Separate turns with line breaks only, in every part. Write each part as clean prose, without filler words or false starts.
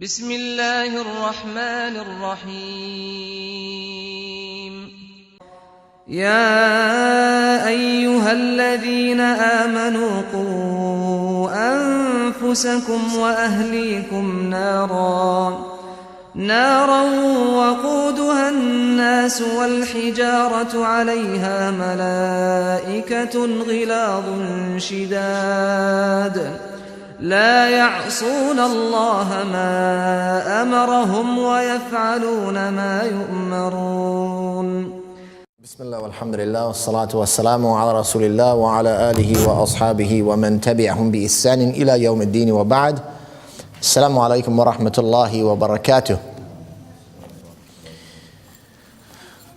بسم الله الرحمن الرحيم
يا أيها الذين آمنوا قوا أنفسكم وأهليكم نارا وقودها الناس والحجارة عليها ملائكة غلاظ شداد لا يعصون الله ما أمرهم ويفعلون ما يؤمرون.
بسم الله والحمد لله والصلاة والسلام على رسول الله وعلى آله وأصحابه ومن تبعهم بإحسان إلى يوم الدين وبعد. السلام عليكم ورحمة الله وبركاته.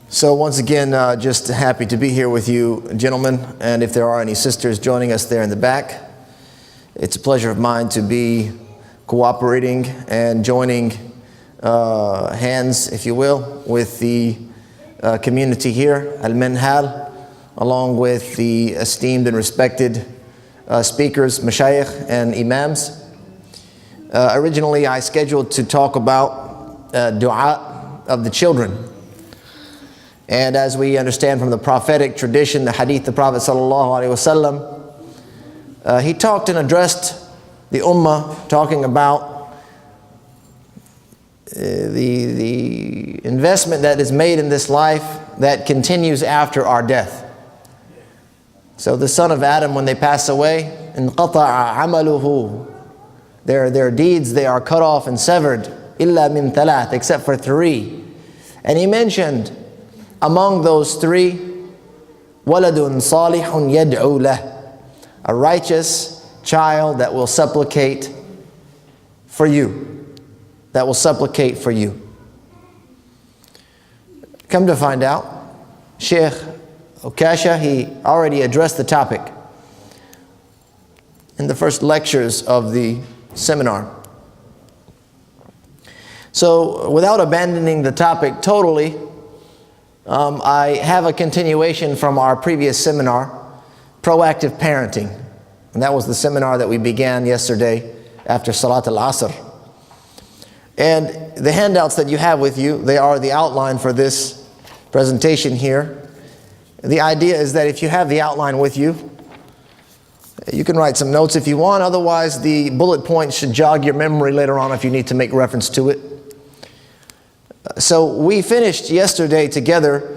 So once again, just happy to be here with you gentlemen, and if there are any sisters joining us there in the back, it's a pleasure of mine to be cooperating and joining hands, if you will, with the community here, Al-Minhaal, along with the esteemed and respected speakers, mashayikh and imams. Originally, I scheduled to talk about dua of the children. And as we understand from the prophetic tradition, the hadith, the Prophet ﷺ, he talked and addressed the ummah, talking about the investment that is made in this life that continues after our death. So the son of Adam, when they pass away, انقطع عمله, their deeds, they are cut off and severed, إلا من ثلاث, except for three. And he mentioned among those three, ولد صالح يدعو له, a righteous child that will supplicate for you. That will supplicate for you. Come to find out, Sheikh Okasha, he already addressed the topic in the first lectures of the seminar. So without abandoning the topic totally, I have a continuation from our previous seminar, Proactive Parenting. And that was the seminar that we began yesterday after Salat al-Asr. And the handouts that you have with you, they are the outline for this presentation here. The idea is that if you have the outline with you, you can write some notes if you want. Otherwise, the bullet points should jog your memory later on if you need to make reference to it. So we finished yesterday together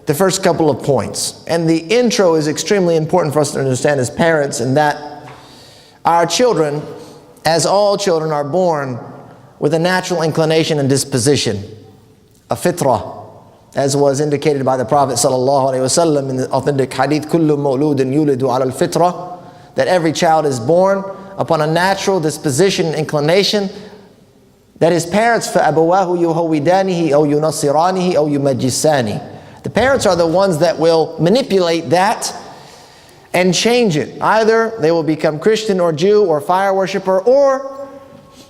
the first couple of points. And the intro is extremely important for us to understand as parents, in that our children, as all children, are born with a natural inclination and disposition, a fitrah, as was indicated by the Prophet ﷺ in the authentic hadith, كُلُّ مَوْلُودٍ يُولِدُ عَلَى الْفِطْرَةِ, that every child is born upon a natural disposition and inclination, that his parents, فَأَبَوَاهُ يُهَوِّدَانِهِ أَوْ يُنَصِّرَانِهِ أَوْ يُمَجِّسَانِهِ. The parents are the ones that will manipulate that and change it. Either they will become Christian or Jew or fire worshiper, or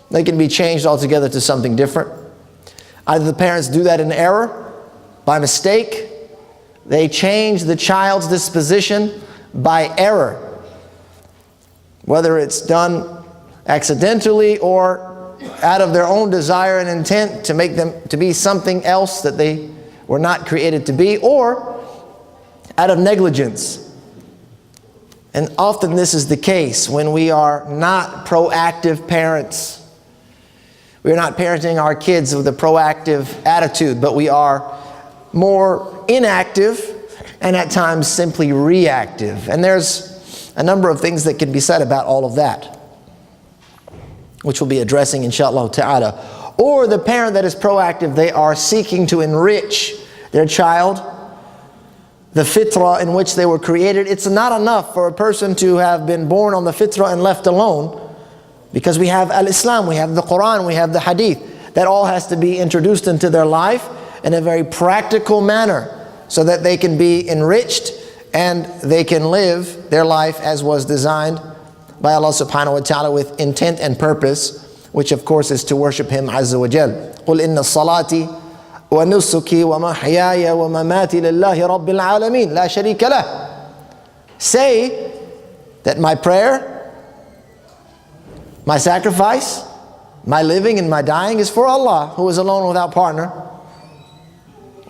they can be changed altogether to something different. Either the parents do that in error, by mistake. They change the child's disposition by error, whether it's done accidentally or out of their own desire and intent to make them to be something else that they were not created to be, or out of negligence. And often this is the case when we are not proactive parents. We are not parenting our kids with a proactive attitude, but we are more inactive and at times simply reactive. And there's a number of things that can be said about all of that, which we'll be addressing inshallah ta'ala. Or the parent that is proactive, they are seeking to enrich their child, the fitrah in which they were created. It's not enough for a person to have been born on the fitrah and left alone, because we have al-Islam, we have the Quran, we have the hadith. That all has to be introduced into their life in a very practical manner, so that they can be enriched and they can live their life as was designed by Allah subhanahu wa ta'ala, with intent and purpose, which of course is to worship Him Azza wa Jal. قُلْ إِنَّ الصَّلَاةِ وَنُسُكِي وَمَحْيَايَ وَمَمَاتِي لِلَّهِ رَبِّ الْعَالَمِينَ لَا شَرِيكَ لَهُ. Say that my prayer, my sacrifice, My living and my dying is for Allah, who is alone without partner.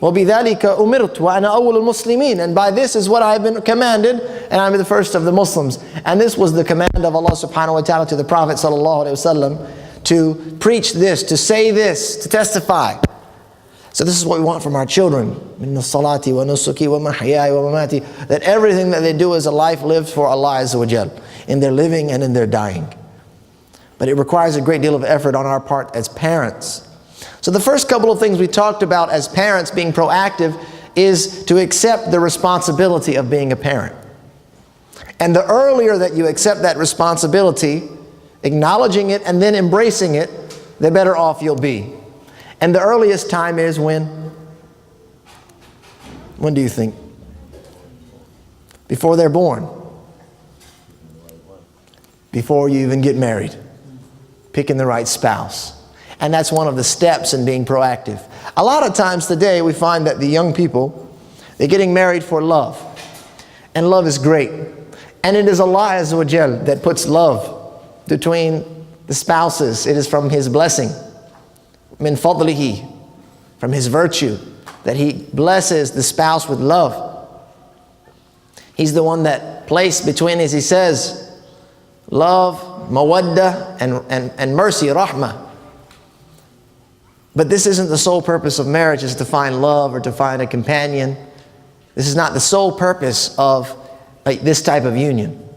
وَبِذَلِكَ أُمِرْتُ وَأَنَا أَوَّلُ الْمُسْلِمِينَ. And by this is what I have been commanded, and I'm the first of the Muslims. And this was the command of Allah subhanahu wa ta'ala to the Prophet sallallahu alaihi wasallam, to preach this, to say this, to testify. So this is what we want from our children. مِنَ الصَّلَاةِ وَنُسُكِي وَمَحْيَاي وَمَمَاتِي. That everything that they do is a life lived for Allah Azza wa Jal, in their living and in their dying. But it requires a great deal of effort on our part as parents. So the first couple of things we talked about as parents being proactive is to accept the responsibility of being a parent. And the earlier that you accept that responsibility, acknowledging it and then embracing it, the better off you'll be. And the earliest time is when? When do you think? Before they're born. Before you even get married. Picking the right spouse. And that's one of the steps in being proactive. A lot of times today we find that the young people, they're getting married for love. And love is great. And it is Allah Azza wa Jal that puts love between the spouses. It is from His blessing. Min fadlihi, from His virtue, that He blesses the spouse with love. He's the one that placed between, as He says, love, mawadda, and mercy, rahmah. But this isn't the sole purpose of marriage, is to find love or to find a companion. This is not the sole purpose of this type of union.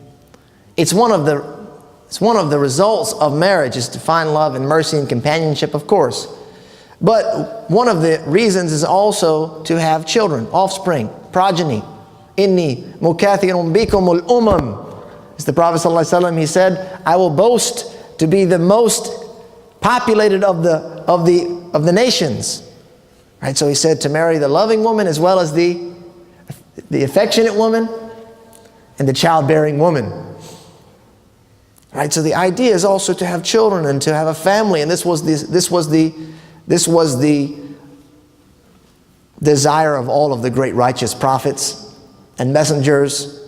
It's one of the results of marriage, is to find love and mercy and companionship, of course. But one of the reasons is also to have children, offspring, progeny. Inni mukathirun bikum al-umam. As the Prophet ﷺ, he said, I will boast to be the most populated of the nations. Right? So he said to marry the loving woman as well as the affectionate woman and the childbearing woman. Right? So the idea is also to have children and to have a family, and this was the desire of all of the great righteous prophets and messengers.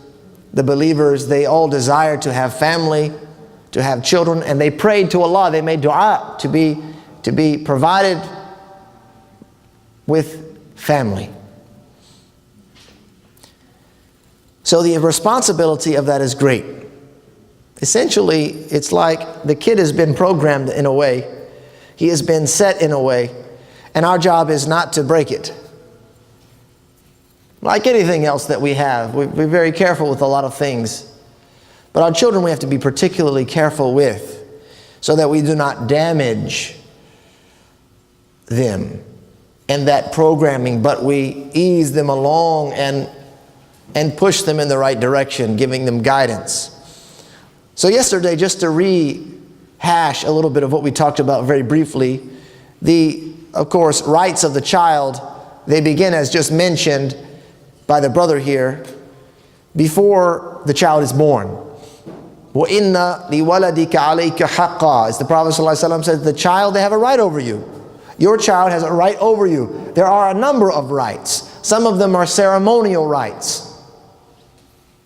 The believers, they all desired to have family, to have children, and they prayed to Allah. They made dua to be provided with family. So the responsibility of that is great. Essentially, it's like the kid has been programmed in a way. He has been set in a way, and our job is not to break it. Like anything else that we have, we're very careful with a lot of things. But our children we have to be particularly careful with, so that we do not damage them and that programming, but we ease them along and push them in the right direction, giving them guidance. So yesterday, just to rehash a little bit of what we talked about very briefly, of course, rights of the child, they begin, as just mentioned by the brother here, before the child is born. وَإِنَّ لِوَلَدِكَ عَلَيْكَ حَقًّا. As the Prophet ﷺ says, the child, they have a right over you. Your child has a right over you. There are a number of rights. Some of them are ceremonial rights.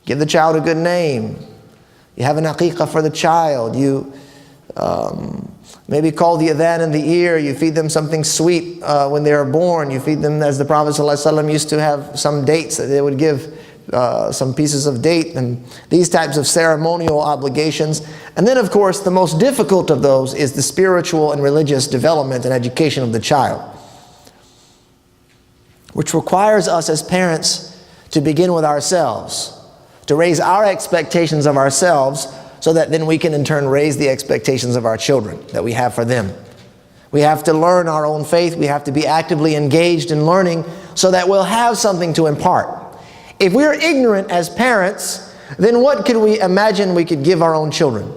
Give the child a good name. You have an aqiqah for the child. You maybe call the adhan in the ear. You feed them something sweet when they are born. You feed them, as the Prophet ﷺ used to have some dates that they would give, some pieces of date, and these types of ceremonial obligations. And then, of course, the most difficult of those is the spiritual and religious development and education of the child, which requires us as parents to begin with ourselves, to raise our expectations of ourselves, so that then we can in turn raise the expectations of our children that we have for them. We have to learn our own faith. We have to be actively engaged in learning so that we'll have something to impart. If we're ignorant as parents, then what could we imagine we could give our own children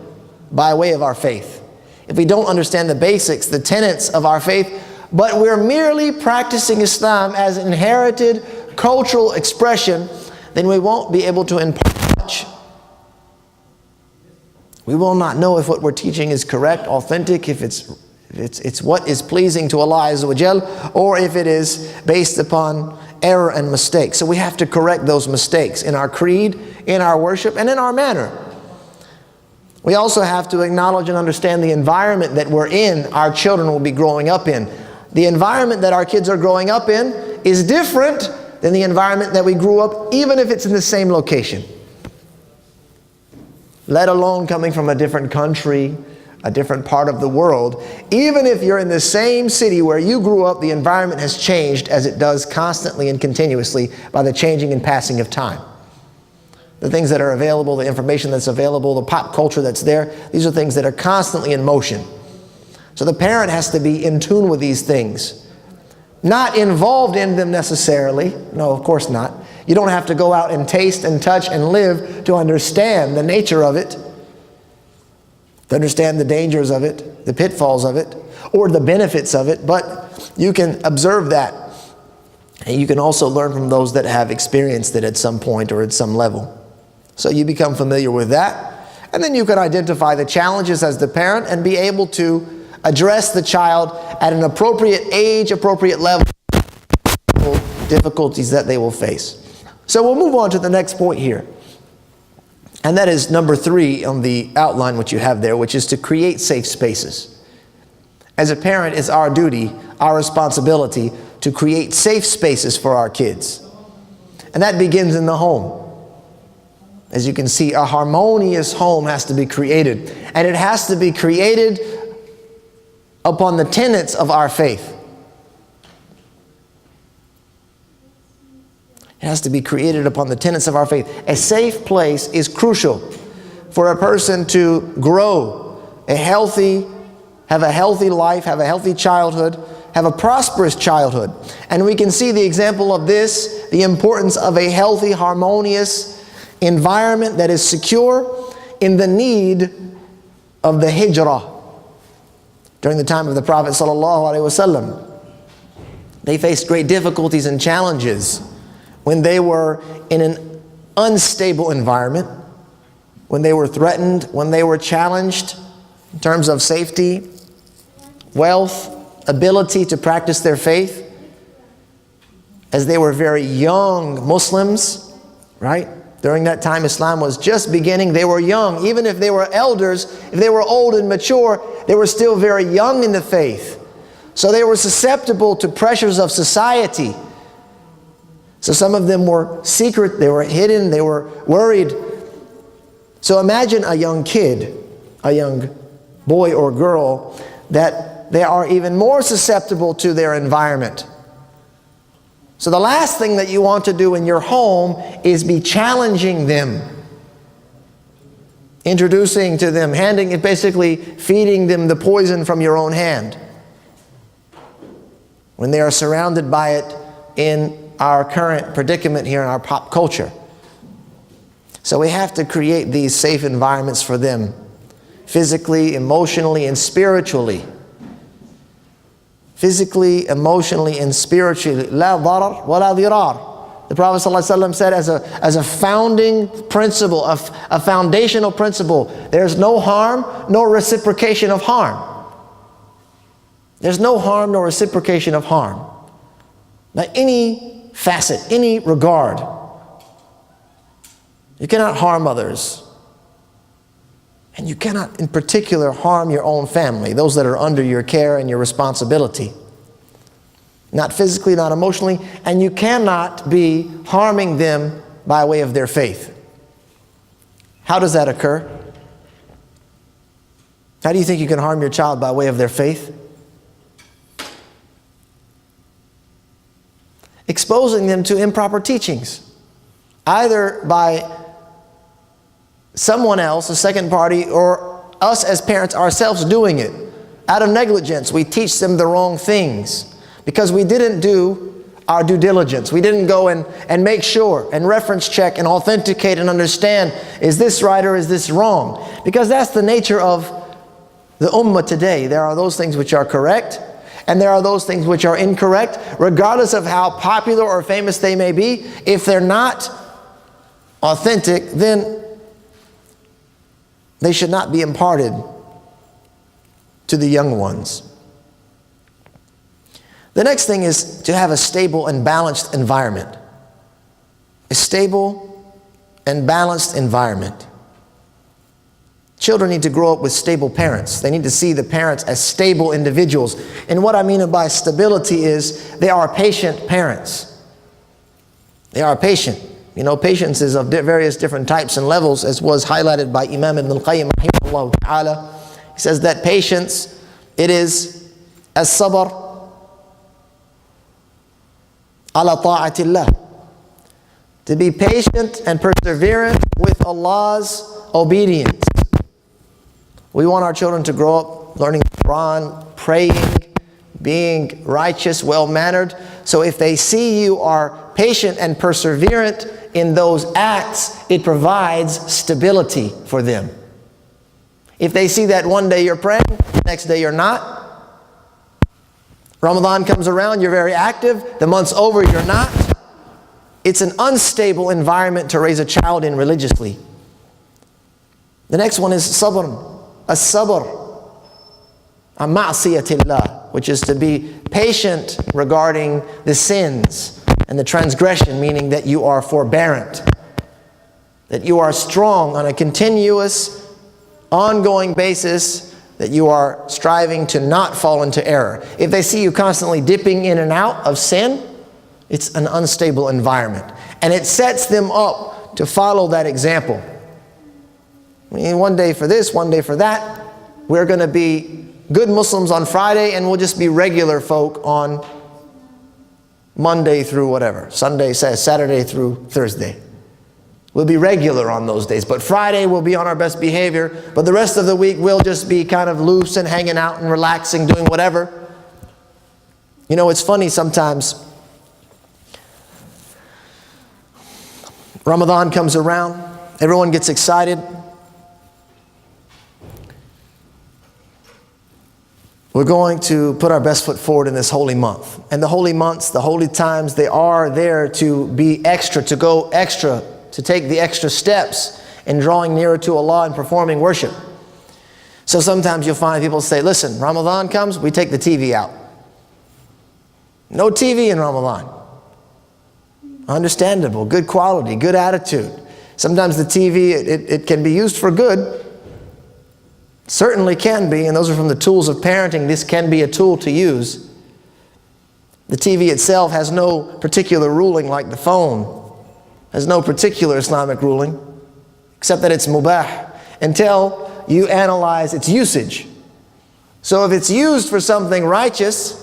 by way of our faith? If we don't understand the basics, the tenets of our faith, but we're merely practicing Islam as inherited cultural expression, then we won't be able to impart much. We will not know if what we're teaching is correct, authentic, if it's what is pleasing to Allah Azza wa Jal, or if it is based upon error and mistake. So we have to correct those mistakes in our creed, in our worship, and in our manner. We also have to acknowledge and understand the environment that we're in, our children will be growing up in. The environment that our kids are growing up in is different than the environment that we grew up, even if it's in the same location. Let alone coming from a different country, a different part of the world. Even if you're in the same city where you grew up, the environment has changed, as it does constantly and continuously by the changing and passing of time. The things that are available, the information that's available, the pop culture that's there, these are things that are constantly in motion. So the parent has to be in tune with these things. Not involved in them necessarily. No, of course not. You don't have to go out and taste and touch and live to understand the nature of it, to understand the dangers of it, the pitfalls of it, or the benefits of it, but you can observe that. And you can also learn from those that have experienced it at some point or at some level. So you become familiar with that, and then you can identify the challenges as the parent and be able to address the child at an appropriate age, appropriate level, difficulties that they will face. So we'll move on to the next point here. And that is number 3 on the outline which you have there, which is to create safe spaces. As a parent, it's our duty, our responsibility to create safe spaces for our kids. And that begins in the home. As you can see, a harmonious home has to be created. And it has to be created upon the tenets of our faith. It has to be created upon the tenets of our faith. A safe place is crucial for a person to grow, have a healthy life, have a healthy childhood, have a prosperous childhood. And we can see the example of this, the importance of a healthy, harmonious environment that is secure in the need of the hijrah. During the time of the Prophet ﷺ, they faced great difficulties and challenges when they were in an unstable environment, when they were threatened, when they were challenged in terms of safety, wealth, ability to practice their faith. As they were very young Muslims, right? During that time, Islam was just beginning. They were young. Even if they were elders, if they were old and mature, they were still very young in the faith. So they were susceptible to pressures of society. So some of them were secret, they were hidden, they were worried. So imagine a young kid, a young boy or girl, that they are even more susceptible to their environment. So the last thing that you want to do in your home is be challenging them, introducing to them, basically feeding them the poison from your own hand, when they are surrounded by it in our current predicament here in our pop culture. So we have to create these safe environments for them, physically, emotionally, and spiritually. Physically, emotionally, and spiritually. La darar wa la dirar. The Prophet ﷺ said as a founding principle, a foundational principle, there's no harm, no reciprocation of harm. There's no harm, no reciprocation of harm. By any facet, any regard. You cannot harm others. And you cannot, in particular, harm your own family, those that are under your care and your responsibility. Not physically, not emotionally, and you cannot be harming them by way of their faith. How does that occur? How do you think you can harm your child by way of their faith? Exposing them to improper teachings, either by someone else, a second party, or us as parents ourselves doing it. Out of negligence, we teach them the wrong things because we didn't do our due diligence. We didn't go and make sure and reference check and authenticate and understand, is this right or is this wrong? Because that's the nature of the ummah today. There are those things which are correct, and there are those things which are incorrect, regardless of how popular or famous they may be. If they're not authentic, then they should not be imparted to the young ones. The next thing is to have a stable and balanced environment. A stable and balanced environment. Children need to grow up with stable parents. They need to see the parents as stable individuals. And what I mean by stability is they are patient parents. They are patient. You know, patience is of various different types and levels, as was highlighted by Imam Ibn al-Qayyim rahimahullah ta'ala. He says that patience, it is as-sabr ala ta'atillah. To be patient and perseverant with Allah's obedience. We want our children to grow up learning the Quran, praying, being righteous, well-mannered. So if they see you are patient and perseverant in those acts, it provides stability for them. If they see that one day you're praying, the next day you're not. Ramadan comes around, you're very active. The month's over, you're not. It's an unstable environment to raise a child in religiously. The next one is sabr. As-sabr an ma'siyatillah, which is to be patient regarding the sins and the transgression, meaning that you are forbearant, that you are strong on a continuous, ongoing basis, that you are striving to not fall into error. If they see you constantly dipping in and out of sin, it's an unstable environment. And it sets them up to follow that example. I mean, one day for this, one day for that. We're going to be good Muslims on Friday, and we'll just be regular folk on Monday through whatever. Saturday through Thursday. We'll be regular on those days. But Friday we'll be on our best behavior. But the rest of the week we'll just be kind of loose and hanging out and relaxing, doing whatever. You know, it's funny sometimes. Ramadan comes around. Everyone gets excited. We're going to put our best foot forward in this holy month. And the holy months, the holy times, they are there to be extra, to go extra, to take the extra steps in drawing nearer to Allah and performing worship. So sometimes you'll find people say, listen, Ramadan comes, we take the TV out. No TV in Ramadan. Understandable, good quality, good attitude. Sometimes the TV, it can be used for good. Certainly can be, and those are from the tools of parenting. This can be a tool to use. The TV itself has no particular ruling like the phone. Has no particular Islamic ruling, except that it's mubah, until you analyze its usage. So if it's used for something righteous,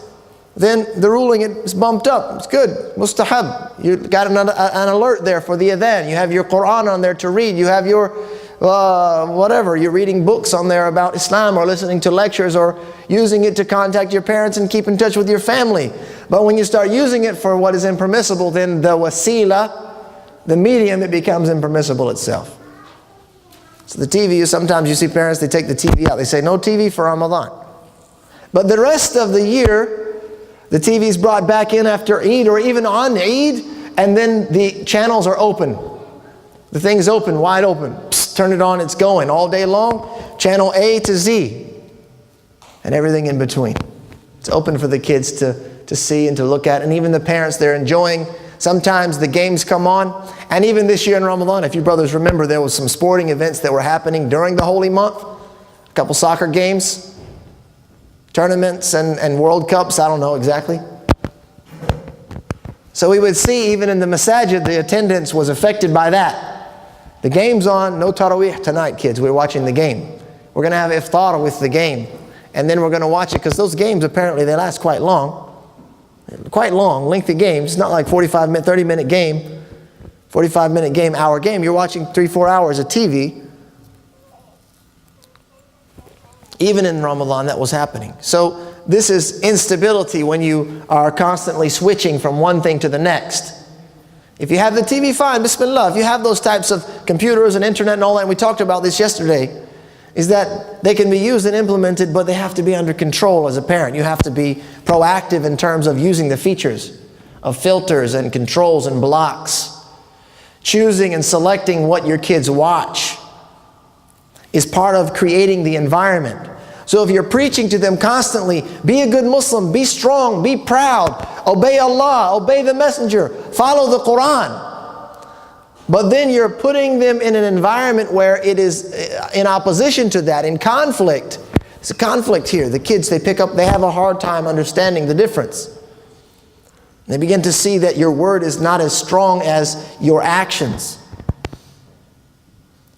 then the ruling is bumped up. It's good. Mustahab. You got an alert there for the adhan. You have your Quran on there to read. You have your whatever. You're reading books on there about Islam, or listening to lectures, or using it to contact your parents and keep in touch with your family. But when you start using it for what is impermissible, then the wasila, the medium, it becomes impermissible itself. So the TV, sometimes you see parents, they take the TV out. They say, no TV for Ramadan. But the rest of the year, the TV is brought back in after Eid, or even on Eid, and then the channels are open. The thing's open, wide open. Psst, turn it on, it's going all day long. Channel A to Z. And everything in between. It's open for the kids to see and to look at. And even the parents, they're enjoying. Sometimes the games come on. And even this year in Ramadan, if you brothers remember, there was some sporting events that were happening during the holy month. A couple soccer games, tournaments and World Cups, I don't know exactly. So we would see even in the masajid, the attendance was affected by that. The game's on, no tarawih tonight, kids. We're watching the game. We're going to have iftar with the game. And then we're going to watch it, because those games, apparently, they last quite long. Quite long, lengthy games. It's not like 45-minute, 30-minute game. 45-minute game, hour game. You're watching 3-4 hours of TV. Even in Ramadan, that was happening. So this is instability when you are constantly switching from one thing to the next. If you have the TV, fine, bismillah. If you have those types of computers and internet and all that, and we talked about this yesterday, is that they can be used and implemented, but they have to be under control as a parent. You have to be proactive in terms of using the features of filters and controls and blocks. Choosing and selecting what your kids watch is part of creating the environment. So if you're preaching to them constantly, be a good Muslim, be strong, be proud, obey Allah, obey the Messenger, follow the Quran, But then you're putting them in an environment where it is in opposition to that, in conflict. There's a conflict here. The kids, they have a hard time understanding the difference. They begin to see that your word is not as strong as your actions.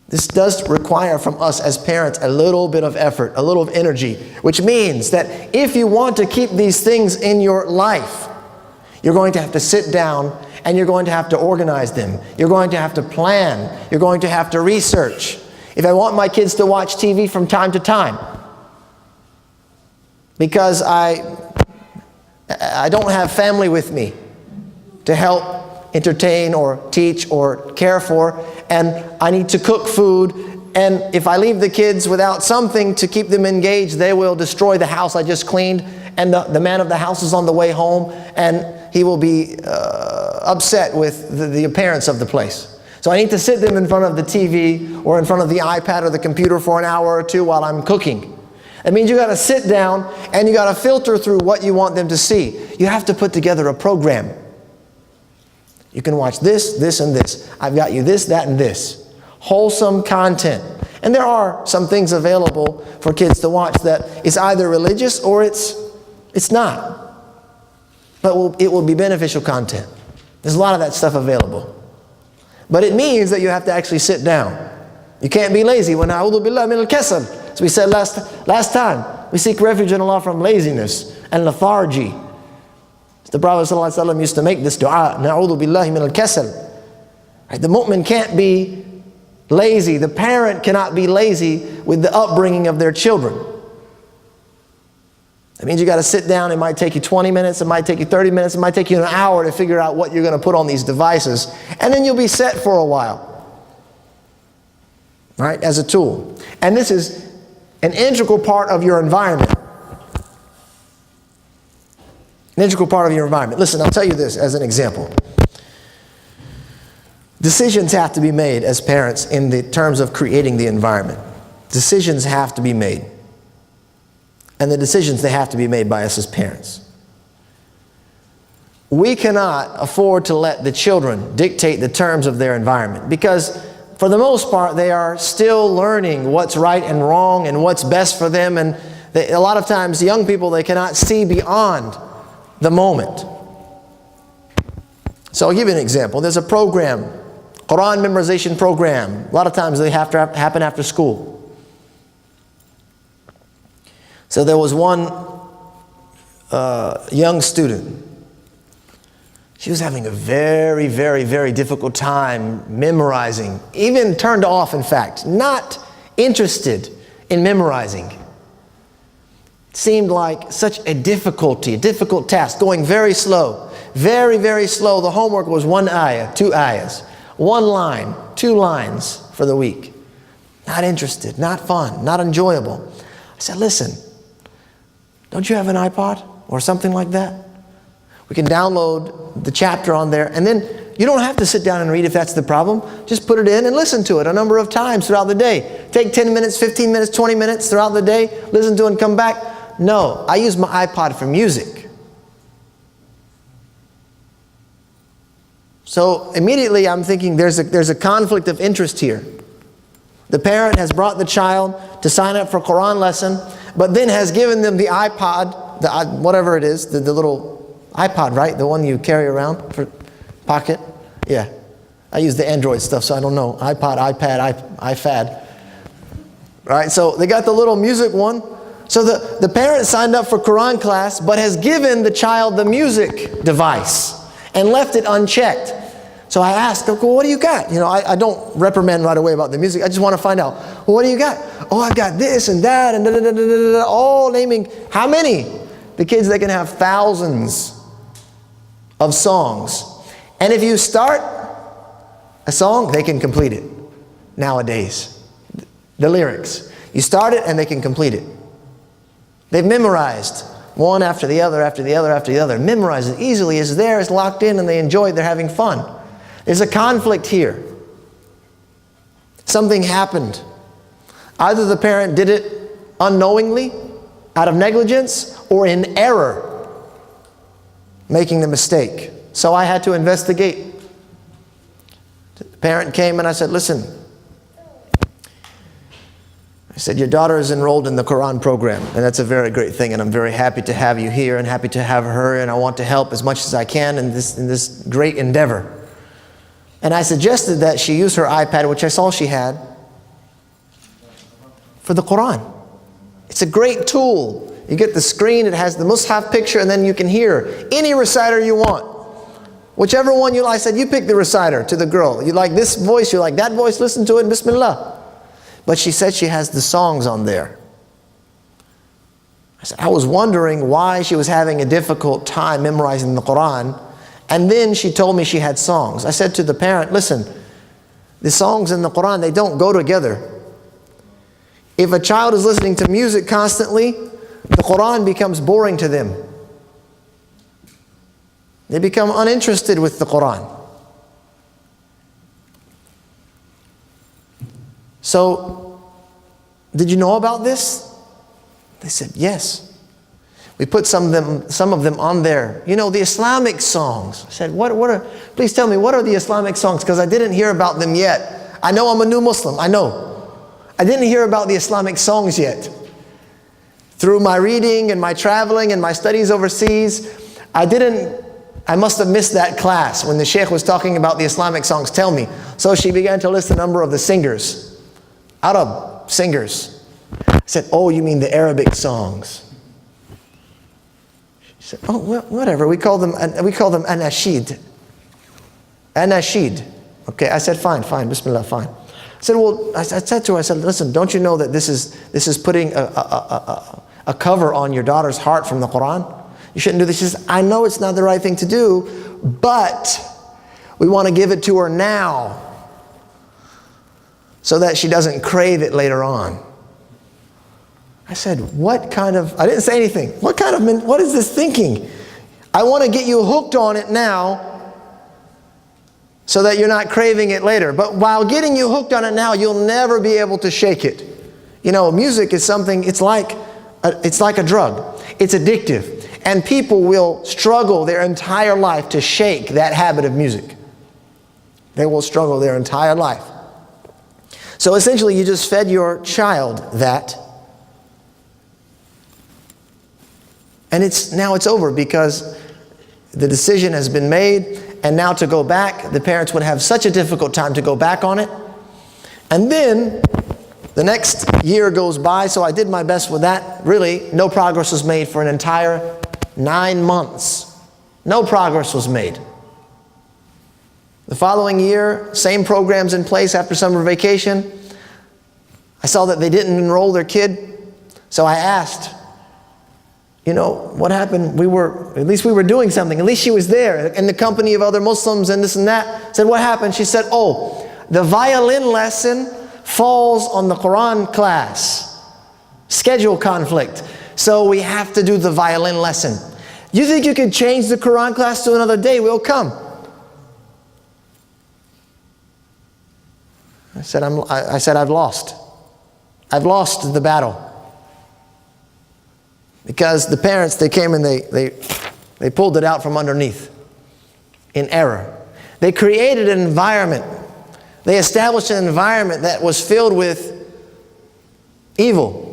This does require from us as parents a little bit of effort, a little of energy, which means that if you want to keep these things in your life, you're going to have to sit down and you're going to have to organize them. You're going to have to plan. You're going to have to research. If I want my kids to watch TV from time to time, because I don't have family with me to help entertain or teach or care for, and I need to cook food, and if I leave the kids without something to keep them engaged, they will destroy the house I just cleaned, and the man of the house is on the way home, and he will be upset with the appearance of the place. So I need to sit them in front of the TV or in front of the iPad or the computer for an hour or two while I'm cooking. That means you got to sit down and you got to filter through what you want them to see. You have to put together a program. You can watch this, this, and this. I've got you this, that, and this. Wholesome content. And there are some things available for kids to watch that is either religious or it's not. But it will be beneficial content. There's a lot of that stuff available. But it means that you have to actually sit down. You can't be lazy. When a'udhu billah min al-kasal, as we said last time, we seek refuge in Allah from laziness and lethargy. The Prophet ﷺ used to make this dua, na'udhu billahi min al-kasal. The mu'min can't be lazy. The parent cannot be lazy with the upbringing of their children. That means you got to sit down. It might take you 20 minutes. It might take you 30 minutes. It might take you an hour to figure out what you're going to put on these devices. And then you'll be set for a while. Right? As a tool. And this is an integral part of your environment. An integral part of your environment. Listen, I'll tell you this as an example. Decisions have to be made as parents in the terms of creating the environment. Decisions have to be made. And the decisions, they have to be made by us as parents. We cannot afford to let the children dictate the terms of their environment because for the most part they are still learning what's right and wrong and what's best for them, and a lot of times young people, they cannot see beyond the moment. So I'll give you an example. There's a program, Quran memorization program. A lot of times they have to happen after school. So there was one young student. She was having a very, very, very difficult time memorizing. Even turned off, in fact. Not interested in memorizing. Seemed like such a difficult task, going very slow. Very, very slow. The homework was 1 ayah, 2 ayahs. 1 line, 2 lines for the week. Not interested, not fun, not enjoyable. I said, listen, don't you have an iPod or something like that? We can download the chapter on there, and then you don't have to sit down and read if that's the problem. Just put it in and listen to it a number of times throughout the day. Take 10 minutes, 15 minutes, 20 minutes throughout the day. Listen to it and come back. No, I use my iPod for music. So immediately I'm thinking there's a conflict of interest here. The parent has brought the child to sign up for a Quran lesson, but then has given them the iPod, whatever it is, the little iPod, right? The one you carry around for pocket. Yeah. I use the Android stuff, so I don't know. iPod, iPad, iFad. Right? So they got the little music one. So the parent signed up for Quran class, but has given the child the music device and left it unchecked. So I asked, well, what do you got? You know, I don't reprimand right away about the music. I just want to find out, well, what do you got? Oh, I've got this and that and da-da-da-da-da-da, all naming how many? The kids, they can have thousands of songs. And if you start a song, they can complete it nowadays. The lyrics. You start it and they can complete it. They've memorized one after the other, after the other, after the other. Memorized it easily. It's there, it's locked in, and they enjoy it. They're having fun. There's a conflict here. Something happened. Either the parent did it unknowingly, out of negligence, or in error, making the mistake. So I had to investigate. parent came and I said, listen, I said, your daughter is enrolled in the Quran program, and that's a very great thing, and I'm very happy to have you here and happy to have her, and I want to help as much as I can in this great endeavor. And I suggested that she use her iPad, which I saw she had, for the Quran. It's a great tool. You get the screen, it has the Mus'haf picture, and then you can hear any reciter you want. Whichever one you like. I said, you pick the reciter to the girl. You like this voice, you like that voice, listen to it, Bismillah. But she said she has the songs on there. I said, I was wondering why she was having a difficult time memorizing the Quran. And then she told me she had songs. I said to the parent, listen, the songs in the Quran, they don't go together. If a child is listening to music constantly, the Quran becomes boring to them. They become uninterested with the Quran. So, did you know about this? They said, yes. We put some of them on there. You know, the Islamic songs. I said, please tell me, what are the Islamic songs? Because I didn't hear about them yet. I know I'm a new Muslim, I know. I didn't hear about the Islamic songs yet. Through my reading and my traveling and my studies overseas, I must have missed that class when the Sheikh was talking about the Islamic songs. Tell me. So she began to list the number of the singers. Arab singers. I said, oh, you mean the Arabic songs? She said, oh, well, whatever. We call them anashid. Anashid. Okay, I said, fine, Bismillah, fine. I said, well, I said to her, I said, listen, don't you know that this is putting a cover on your daughter's heart from the Quran? You shouldn't do this. She says, I know it's not the right thing to do, but we want to give it to her now so that she doesn't crave it later on. I said, I didn't say anything. What is this thinking? I want to get you hooked on it now so that you're not craving it later. But while getting you hooked on it now, you'll never be able to shake it. You know, music is something, it's like a drug. It's addictive. And people will struggle their entire life to shake that habit of music. They will struggle their entire life. So essentially, you just fed your child that. And now it's over because the decision has been made. And now to go back, the parents would have such a difficult time to go back on it. And then the next year goes by, so I did my best with that. Really, no progress was made for an entire 9 months. No progress was made. The following year, same programs in place after summer vacation. I saw that they didn't enroll their kid. So I asked, you know, what happened? At least we were doing something. At least she was there in the company of other Muslims and this and that. I said, what happened? She said, oh, the violin lesson falls on the Quran class. Schedule conflict. So we have to do the violin lesson. You think you can change the Quran class to another day? We'll come. I said, I've lost. I've lost the battle. Because the parents, they came and they pulled it out from underneath in error. They created an environment. They established an environment that was filled with evil.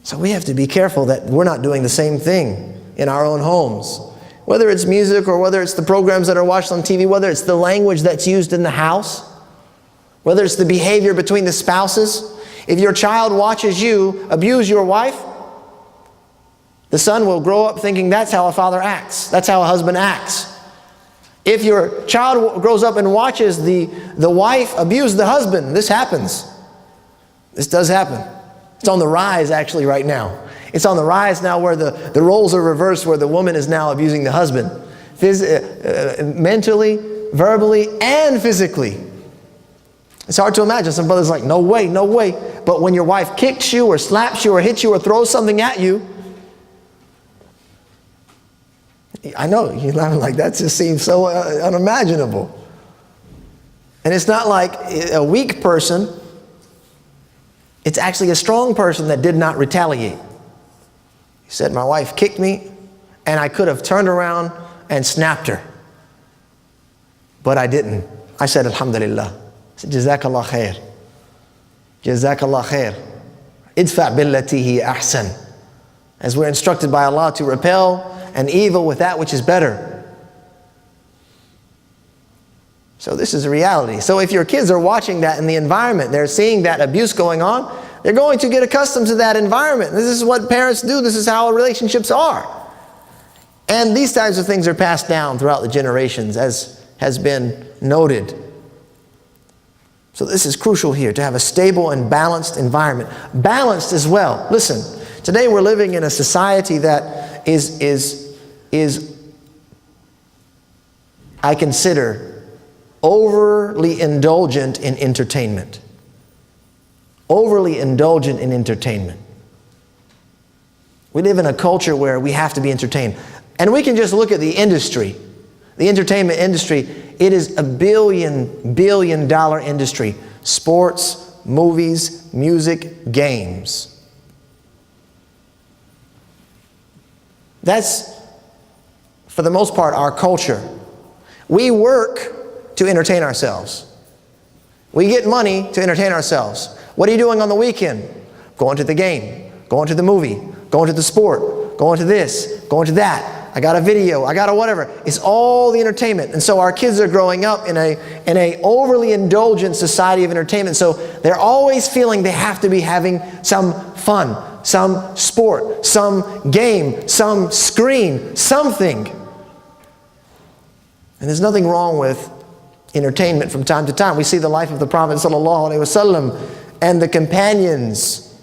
So we have to be careful that we're not doing the same thing in our own homes. Whether it's music or whether it's the programs that are watched on TV, whether it's the language that's used in the house, whether it's the behavior between the spouses. If your child watches you abuse your wife, the son will grow up thinking that's how a father acts. That's how a husband acts. If your child grows up and watches the wife abuse the husband, this happens. This does happen. It's on the rise actually right now. It's on the rise now where the roles are reversed, where the woman is now abusing the husband. Mentally, verbally, and physically. It's hard to imagine. Some brothers are like, no way, no way. But when your wife kicks you or slaps you or hits you or throws something at you, I know, you're laughing like that just seems so unimaginable. And it's not like a weak person. It's actually a strong person that did not retaliate. He said, my wife kicked me and I could have turned around and snapped her. but I didn't. I said, Alhamdulillah. I said, Jazakallah khair. Jazakallah khair. Idfa' billati hiya ahsan. As we're instructed by Allah to repel an evil with that which is better. So this is a reality. So if your kids are watching that in the environment, they're seeing that abuse going on, they're going to get accustomed to that environment. This is what parents do. This is how relationships are. And these types of things are passed down throughout the generations, as has been noted. So this is crucial here, to have a stable and balanced environment. Balanced as well. Listen, today we're living in a society that is I consider, overly indulgent in entertainment. Overly indulgent in entertainment. We live in a culture where we have to be entertained. And we can just look at the industry. The entertainment industry, it is a billion dollar industry. Sports, movies, music, games. That's, for the most part, our culture. We work to entertain ourselves. We get money to entertain ourselves. What are you doing on the weekend? Going to the game, going to the movie, going to the sport, going to this, going to that. I got a video, I got a whatever. It's all the entertainment. And so our kids are growing up in a overly indulgent society of entertainment. So they're always feeling they have to be having some fun, some sport, some game, some screen, something. And there's nothing wrong with entertainment from time to time. We see the life of the Prophet ﷺ and the companions.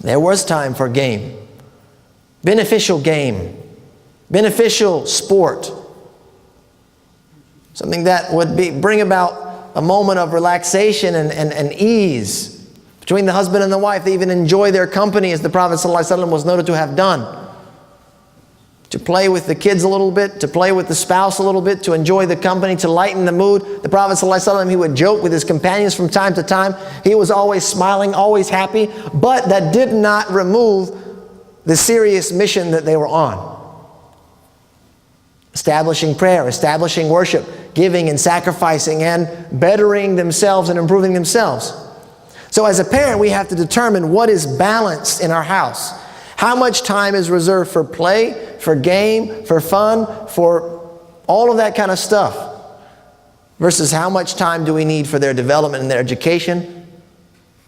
There was time for game, beneficial sport, something that would bring about a moment of relaxation and ease between the husband and the wife. They even enjoy their company, as the Prophet ﷺ was noted to have done. To play with the kids a little bit, to play with the spouse a little bit, to enjoy the company, to lighten the mood. The Prophet ﷺ, he would joke with his companions from time to time. He was always smiling, always happy, but that did not remove the serious mission that they were on. Establishing prayer, establishing worship, giving and sacrificing and bettering themselves and improving themselves. So as a parent, we have to determine what is balanced in our house. How much time is reserved for play, for game, for fun, for all of that kind of stuff, versus how much time do we need for their development and their education,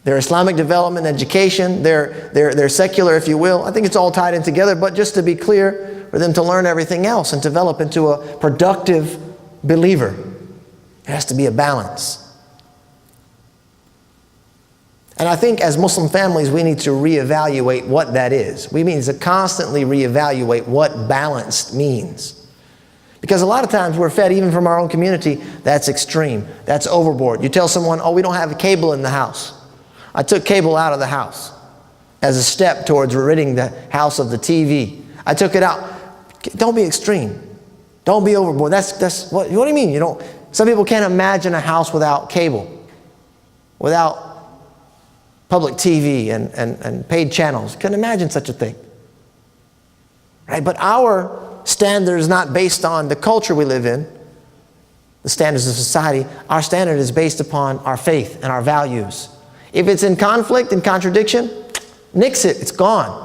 their Islamic development, education, their secular, if you will. I think it's all tied in together, but just to be clear, for them to learn everything else and develop into a productive believer. There has to be a balance. And I think as Muslim families, we need to reevaluate what that is. We need to constantly reevaluate what balanced means. Because a lot of times we're fed, even from our own community, that's extreme, that's overboard. You tell someone, oh, we don't have a cable in the house. I took cable out of the house as a step towards ridding the house of the TV. I took it out. Don't be extreme. Don't be overboard. That's what do you mean? Some people can't imagine a house without cable, without public TV and paid channels. Couldn't imagine such a thing. Right? But our standard is not based on the culture we live in, the standards of society. Our standard is based upon our faith and our values. If it's in conflict and contradiction, nix it. It's gone.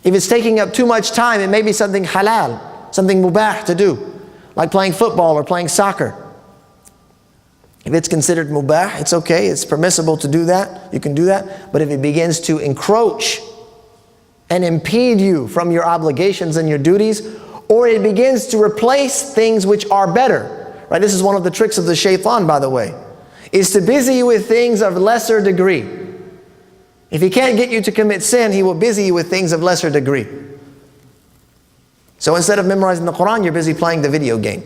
If it's taking up too much time, it may be something halal, something mubah to do, like playing football or playing soccer. If it's considered mubah, it's okay, it's permissible to do that, you can do that. But if it begins to encroach and impede you from your obligations and your duties, or it begins to replace things which are better, right? This is one of the tricks of the shaitan, by the way, is to busy you with things of lesser degree. If he can't get you to commit sin, he will busy you with things of lesser degree. So instead of memorizing the Quran, you're busy playing the video game.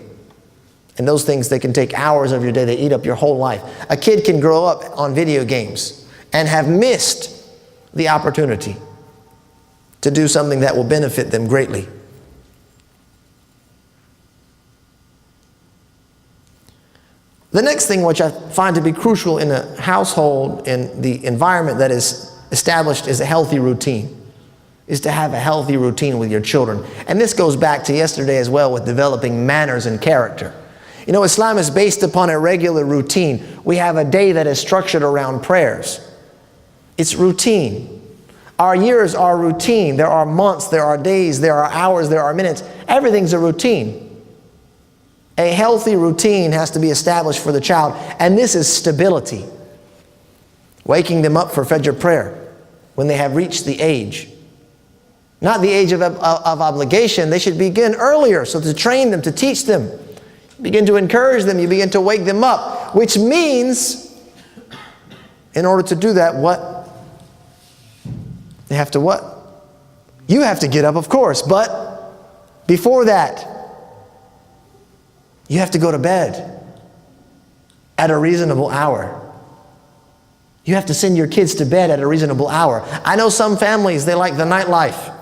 And those things, they can take hours of your day. They eat up your whole life. A kid can grow up on video games and have missed the opportunity to do something that will benefit them greatly. The next thing which I find to be crucial in a household, in the environment that is established, is a healthy routine. Is to have a healthy routine with your children. And this goes back to yesterday as well with developing manners and character. You know, Islam is based upon a regular routine. We have a day that is structured around prayers. It's routine. Our years are routine. There are months, there are days, there are hours, there are minutes. Everything's a routine. A healthy routine has to be established for the child, and this is stability. Waking them up for Fajr prayer when they have reached the age. Not the age of obligation. They should begin earlier, so to train them, to teach them. Begin to encourage them, you begin to wake them up, which means, in order to do that, what? They have to what? You have to get up, of course, but before that, you have to go to bed at a reasonable hour. You have to send your kids to bed at a reasonable hour. I know some families, they like the nightlife.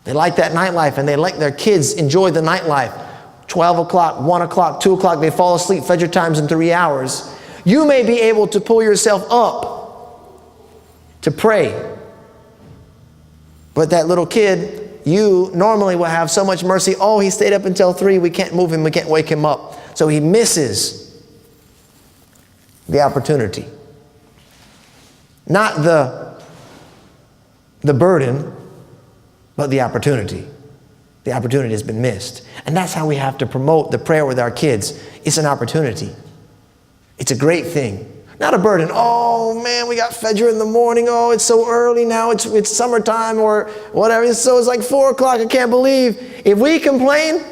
They like that nightlife, and they let their kids enjoy the nightlife. 12 o'clock, 1 o'clock, 2 o'clock, they fall asleep, Fajr time's in 3 hours. You may be able to pull yourself up to pray. But that little kid, you normally will have so much mercy. Oh, he stayed up until 3, we can't move him, we can't wake him up. So he misses the opportunity. Not the burden, but the opportunity. The opportunity has been missed. And that's how we have to promote the prayer with our kids. It's an opportunity. It's a great thing. Not a burden. Oh man, we got Fajr in the morning. Oh, it's so early now. It's summertime or whatever. So it's like 4 o'clock. I can't believe. If we complain,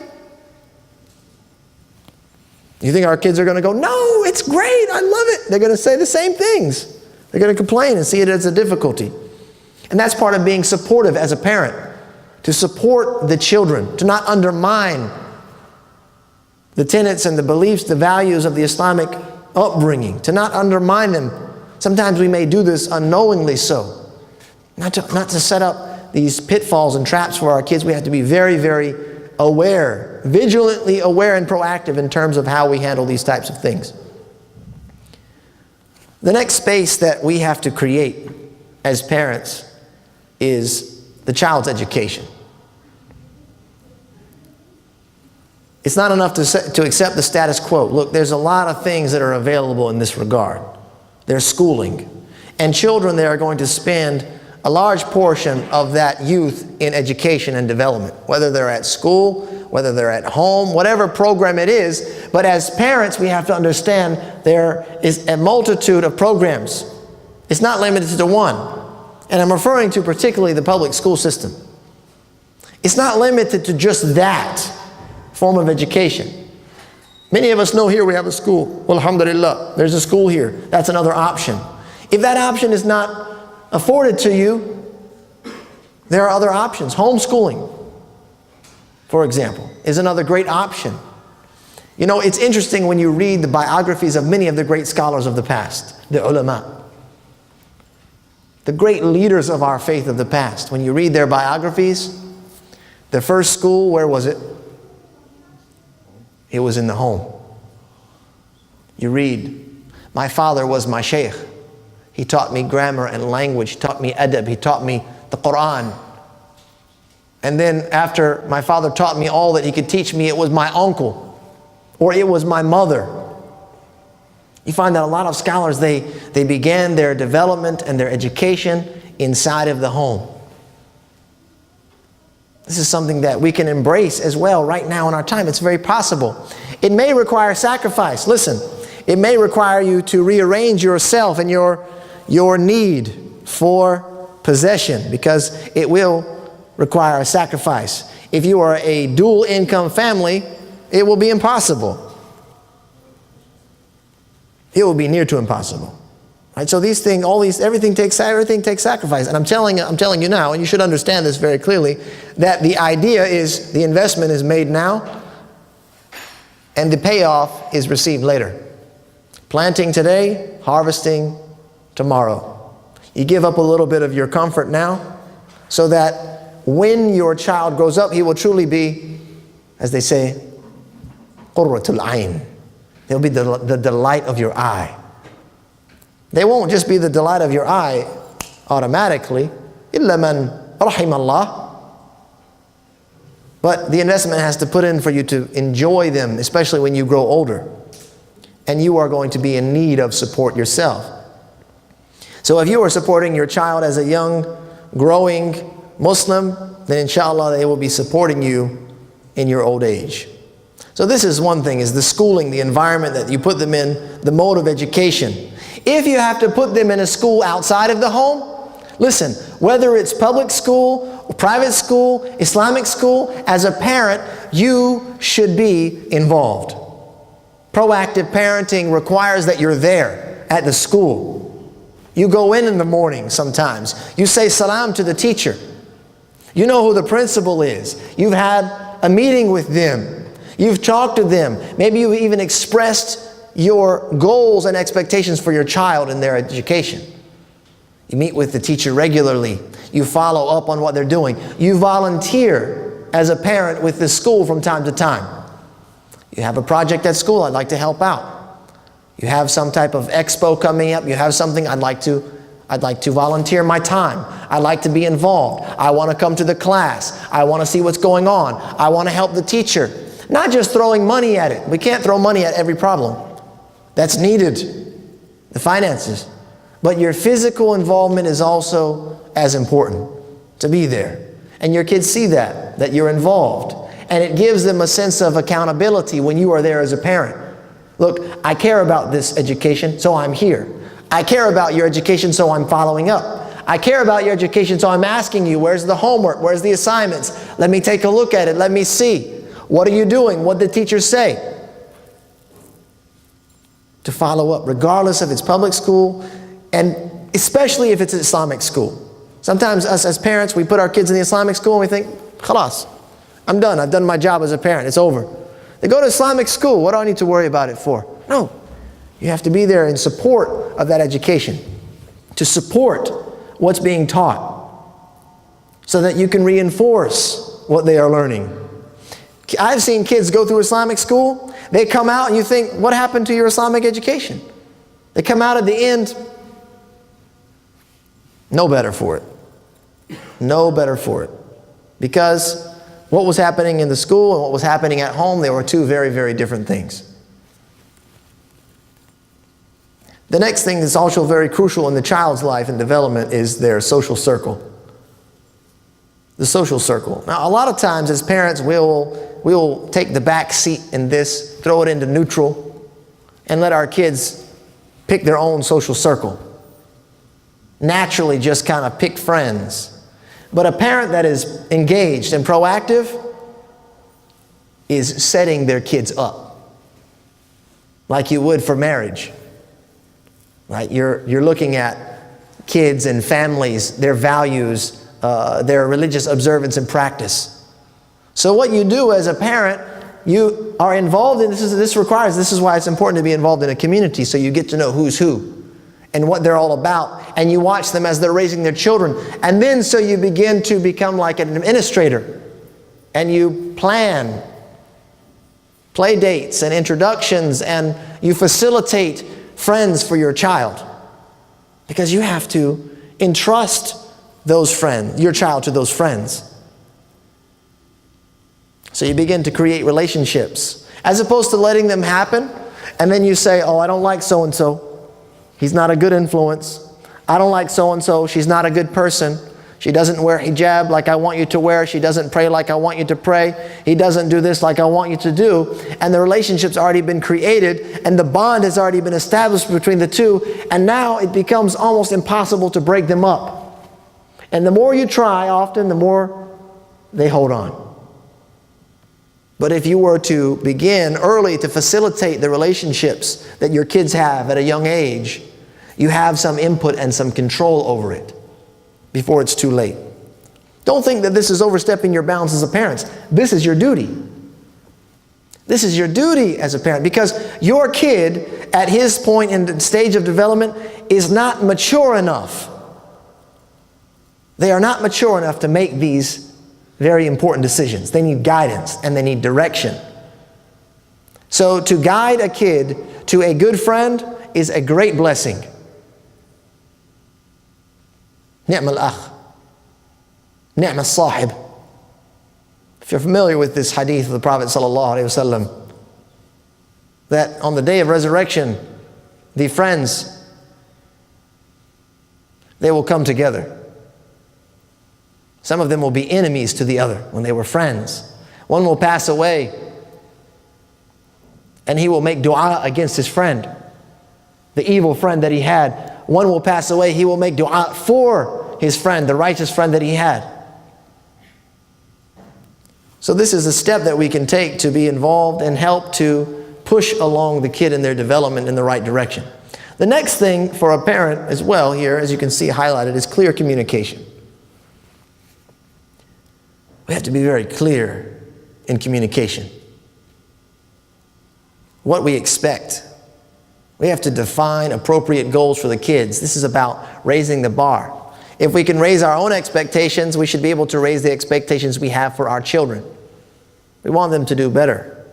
you think our kids are going to go, no, it's great. I love it. They're going to say the same things. They're going to complain and see it as a difficulty. And that's part of being supportive as a parent. To support the children. To not undermine the tenets and the beliefs, the values of the Islamic upbringing, to not undermine them. Sometimes we may do this unknowingly so. Not to set up these pitfalls and traps for our kids. We have to be very, very aware, vigilantly aware and proactive in terms of how we handle these types of things. The next space that we have to create as parents is the child's education. It's not enough to accept the status quo. Look, there's a lot of things that are available in this regard. There's schooling. And children, they are going to spend a large portion of that youth in education and development, whether they're at school, whether they're at home, whatever program it is. But as parents, we have to understand there is a multitude of programs. It's not limited to one. And I'm referring to particularly the public school system. It's not limited to just that form of education. Many of us know here we have a school. Well, alhamdulillah, there's a school here. That's another option. If that option is not afforded to you, there are other options. Homeschooling, for example, is another great option. You know, it's interesting when you read the biographies of many of the great scholars of the past, the ulama, the great leaders of our faith of the past. When you read their biographies, their first school, where was it? It was in the home. You read, my father was my sheikh. He taught me grammar and language. He taught me adab. He taught me the Quran. And then after my father taught me all that he could teach me, it was my uncle or it was my mother. You find that a lot of scholars, they began their development and their education inside of the home. This is something that we can embrace as well right now in our time. It's very possible. It may require sacrifice. Listen, it may require you to rearrange yourself and your need for possession, because it will require a sacrifice. If you are a dual income family, it will be impossible. It will be near to impossible. Right? So these things, everything takes sacrifice. And I'm telling you now, and you should understand this very clearly, that the idea is the investment is made now and the payoff is received later. Planting today, harvesting tomorrow. You give up a little bit of your comfort now so that when your child grows up, he will truly be, as they say, qurratul ayn. They'll be the delight of your eye. They won't just be the delight of your eye automatically. إِلَّا مَنْ رَحِمَ اللَّهِ. But the investment has to put in for you to enjoy them, especially when you grow older. And you are going to be in need of support yourself. So if you are supporting your child as a young, growing Muslim, then inshallah they will be supporting you in your old age. So this is one thing, is the schooling, the environment that you put them in, the mode of education. If you have to put them in a school outside of the home, listen, whether it's public school, private school, Islamic school, as a parent, you should be involved. Proactive parenting requires that you're there at the school. You go in the morning sometimes. You say salam to the teacher. You know who the principal is. You've had a meeting with them. You've talked to them. Maybe you've even expressed your goals and expectations for your child in their education. You meet with the teacher regularly. You follow up on what they're doing. You volunteer as a parent with the school from time to time. You have a project at school, I'd like to help out. You have some type of expo coming up, you have something, I'd like to volunteer my time. I'd like to be involved. I want to come to the class. I want to see what's going on. I want to help the teacher. Not just throwing money at it. We can't throw money at every problem. That's needed, the finances. But your physical involvement is also as important, to be there. And your kids see that you're involved. And it gives them a sense of accountability when you are there as a parent. Look, I care about this education, so I'm here. I care about your education, so I'm following up. I care about your education, so I'm asking you, where's the homework? Where's the assignments? Let me take a look at it. Let me see. What are you doing? What did the teacher say? To follow up, regardless if it's public school, and especially if it's an Islamic school. Sometimes us as parents, we put our kids in the Islamic school and we think, khalas, I'm done. I've done my job as a parent. It's over. They go to Islamic school. What do I need to worry about it for? No. You have to be there in support of that education, to support what's being taught, so that you can reinforce what they are learning. I've seen kids go through Islamic school. They come out and you think, what happened to your Islamic education? They come out at the end, no better for it. No better for it. Because what was happening in the school and what was happening at home, they were two very, very different things. The next thing that's also very crucial in the child's life and development is their social circle. The social circle. Now, a lot of times as parents, we'll take the back seat in this, throw it into neutral, and let our kids pick their own social circle. Naturally just kind of pick friends. But a parent that is engaged and proactive is setting their kids up, like you would for marriage. Right? You're looking at kids and families, their values, their religious observance and practice. So what you do as a parent, you are involved in this is why it's important to be involved in a community, so you get to know who's who and what they're all about, and you watch them as they're raising their children. And then so you begin to become like an administrator, and you plan play dates and introductions, and you facilitate friends for your child, because you have to entrust your child to those friends. So you begin to create relationships, as opposed to letting them happen, and then you say, oh, I don't like so-and-so. He's not a good influence. I don't like so-and-so. She's not a good person. She doesn't wear hijab like I want you to wear. She doesn't pray like I want you to pray. He doesn't do this like I want you to do. And the relationship's already been created, and the bond has already been established between the two, and now it becomes almost impossible to break them up. And the more you try, often the more they hold on. But if you were to begin early to facilitate the relationships that your kids have at a young age, you have some input and some control over it before it's too late. Don't think that this is overstepping your bounds as a parent. This is your duty. This is your duty as a parent, because your kid at his point in the stage of development is not mature enough. They are not mature enough to make these very important decisions. They need guidance and they need direction. So to guide a kid to a good friend is a great blessing. نعم الأخ نعم الصاحب If you're familiar with this hadith of the Prophet ﷺ, that on the day of resurrection, the friends, they will come together. Some of them will be enemies to the other when they were friends. One will pass away and he will make dua against his friend, the evil friend that he had. One will pass away, he will make dua for his friend, the righteous friend that he had. So this is a step that we can take to be involved and help to push along the kid in their development in the right direction. The next thing for a parent as well here, as you can see highlighted, is clear communication. We have to be very clear in communication. What we expect. We have to define appropriate goals for the kids. This is about raising the bar. If we can raise our own expectations, we should be able to raise the expectations we have for our children. We want them to do better.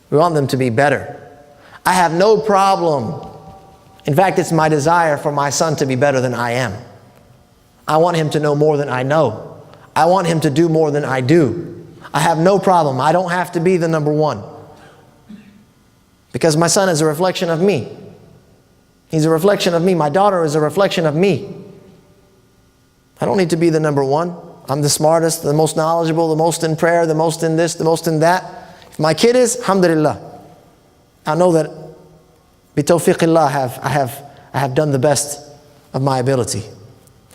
We want them to be better. I have no problem. In fact, it's my desire for my son to be better than I am. I want him to know more than I know. I want him to do more than I do. I have no problem. I don't have to be the number one. Because my son is a reflection of me. He's a reflection of me. My daughter is a reflection of me. I don't need to be the number one. I'm the smartest, the most knowledgeable, the most in prayer, the most in this, the most in that. If my kid is, alhamdulillah. I know that bitawfiqillah I have done the best of my ability.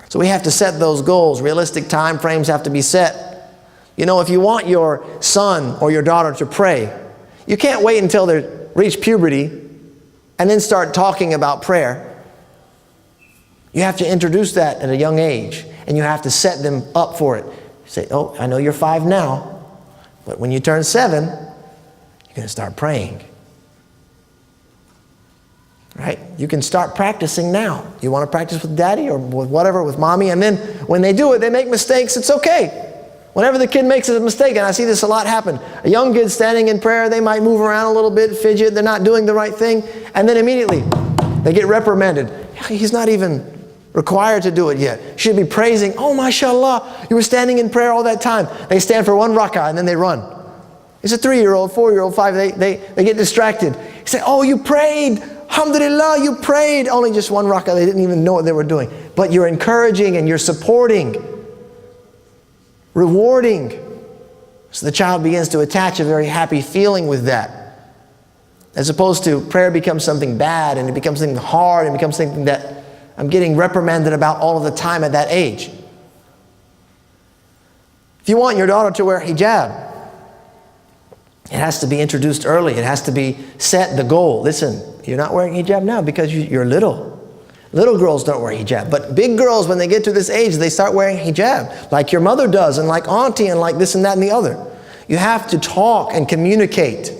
So we have to set those goals. Realistic time frames have to be set. You know, if you want your son or your daughter to pray, you can't wait until they reach puberty and then start talking about prayer. You have to introduce that at a young age, and you have to set them up for it. Say, oh, I know you're 5 now, but when you turn 7, you're going to start praying. Right? You can start practicing now. You want to practice with daddy or with whatever, with mommy, and then when they do it, they make mistakes, it's okay. Whenever the kid makes a mistake, and I see this a lot happen, a young kid standing in prayer, they might move around a little bit, fidget, they're not doing the right thing, and then immediately they get reprimanded. He's not even required to do it yet. You should be praising, oh mashallah, you were standing in prayer all that time. They stand for 1 rak'ah and then they run. It's a 3-year-old, 4-year-old, 5, they get distracted. You say, oh, you prayed, alhamdulillah, you prayed. Only just 1 rak'ah, they didn't even know what they were doing. But you're encouraging and you're supporting, rewarding. So the child begins to attach a very happy feeling with that. As opposed to prayer becomes something bad and it becomes something hard and becomes something that I'm getting reprimanded about all of the time at that age. If you want your daughter to wear hijab, it has to be introduced early. It has to be set the goal. Listen, you're not wearing hijab now because you're little. Little girls don't wear hijab. But big girls, when they get to this age, they start wearing hijab. Like your mother does, and like auntie, and like this and that and the other. You have to talk and communicate.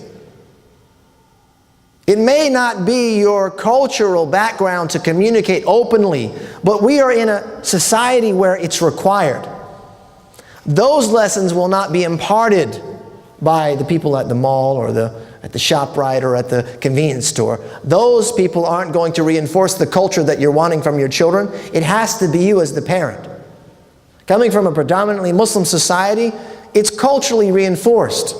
It may not be your cultural background to communicate openly, but we are in a society where it's required. Those lessons will not be imparted by the people at the mall or at the ShopRite or at the convenience store. Those people aren't going to reinforce the culture that you're wanting from your children. It has to be you as the parent. Coming from a predominantly Muslim society, it's culturally reinforced.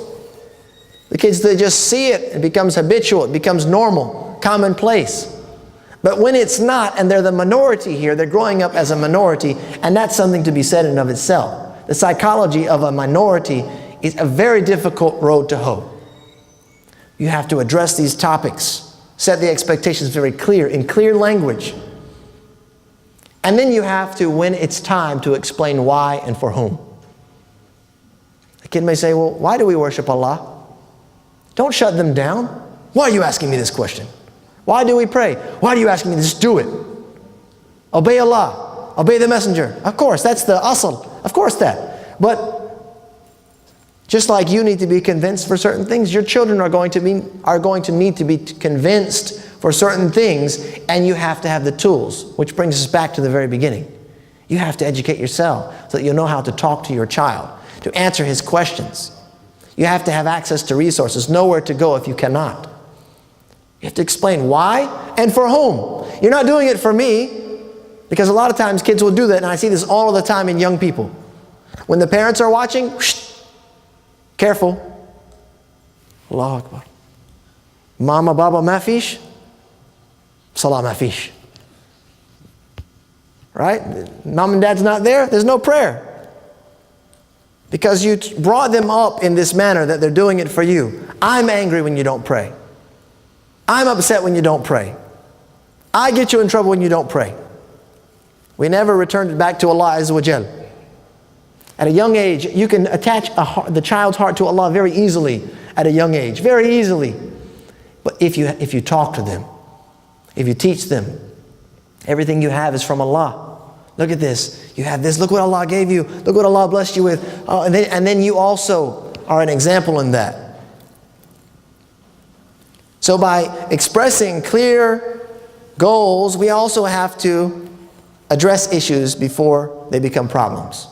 The kids, they just see it, it becomes habitual, it becomes normal, commonplace. But when it's not, and they're the minority here, they're growing up as a minority, and that's something to be said in of itself. The psychology of a minority is a very difficult road to hoe. You have to address these topics, set the expectations very clear, in clear language. And then you have to, when it's time, to explain why and for whom. A kid may say, well, why do we worship Allah? Don't shut them down. Why are you asking me this question? Why do we pray? Why are you asking me to just do it? Obey Allah. Obey the Messenger. Of course, that's the asl. Of course that. But just like you need to be convinced for certain things, your children are going to need to be convinced for certain things, and you have to have the tools, which brings us back to the very beginning. You have to educate yourself so that you'll know how to talk to your child, to answer his questions. You have to have access to resources, know where to go if you cannot. You have to explain why and for whom. You're not doing it for me, because a lot of times kids will do that, and I see this all the time in young people. When the parents are watching, Careful. Allahu Akbar. Mama, Baba, ma fish. Salah ma fish. Right? Mom and dad's not there, there's no prayer. Because you brought them up in this manner that they're doing it for you. I'm angry when you don't pray. I'm upset when you don't pray. I get you in trouble when you don't pray. We never returned it back to Allah Azza wa Jal. At a young age, you can attach the child's heart to Allah very easily at a young age, very easily. But if you talk to them, if you teach them, everything you have is from Allah. Look at this. You have this. Look what Allah gave you. Look what Allah blessed you with. And then you also are an example in that. So by expressing clear goals, we also have to address issues before they become problems.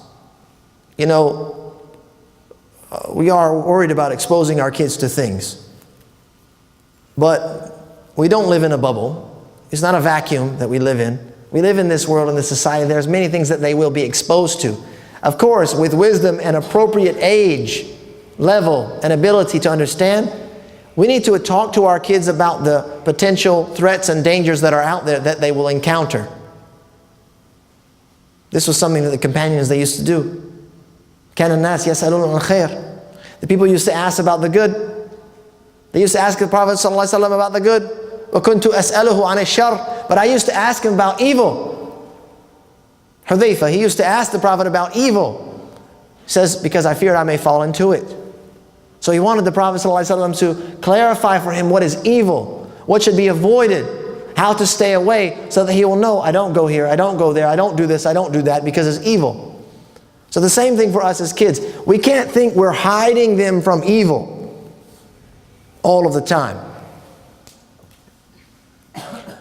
You know, we are worried about exposing our kids to things. But we don't live in a bubble. It's not a vacuum that we live in. We live in this world, in this society. There's many things that they will be exposed to. Of course, with wisdom and appropriate age, level, and ability to understand, we need to talk to our kids about the potential threats and dangers that are out there that they will encounter. This was something that the companions, they used to do. كَانَ النَّاسِ يَسْأَلُونَ الْخَيْرِ. The people used to ask about the good. They used to ask the Prophet ﷺ about the good. وَكُنْتُ أَسْأَلُهُ عَنِ الشَّرِّ. But I used to ask him about evil. Hudhayfa, he used to ask the Prophet about evil. He says, because I feared I may fall into it. So he wanted the Prophet ﷺ to clarify for him what is evil, what should be avoided, how to stay away, so that he will know, I don't go here, I don't go there, I don't do this, I don't do that, because it's evil. So the same thing for us as kids. We can't think we're hiding them from evil all of the time.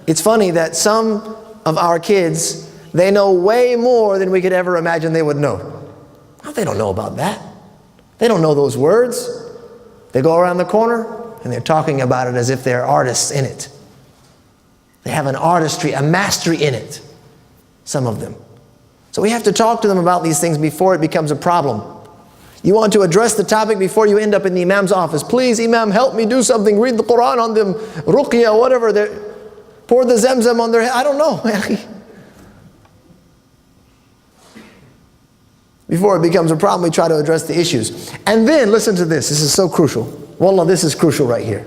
It's funny that some of our kids, they know way more than we could ever imagine they would know. They don't know about that. They don't know those words. They go around the corner and they're talking about it as if they're artists in it. They have an artistry, a mastery in it, some of them. So we have to talk to them about these things before it becomes a problem. You want to address the topic before you end up in the Imam's office. Please, Imam, help me do something. Read the Quran on them, ruqya, whatever. Pour the Zamzam on their head. I don't know. Before it becomes a problem, we try to address the issues. And then, listen to this. This is so crucial. Wallah, this is crucial right here.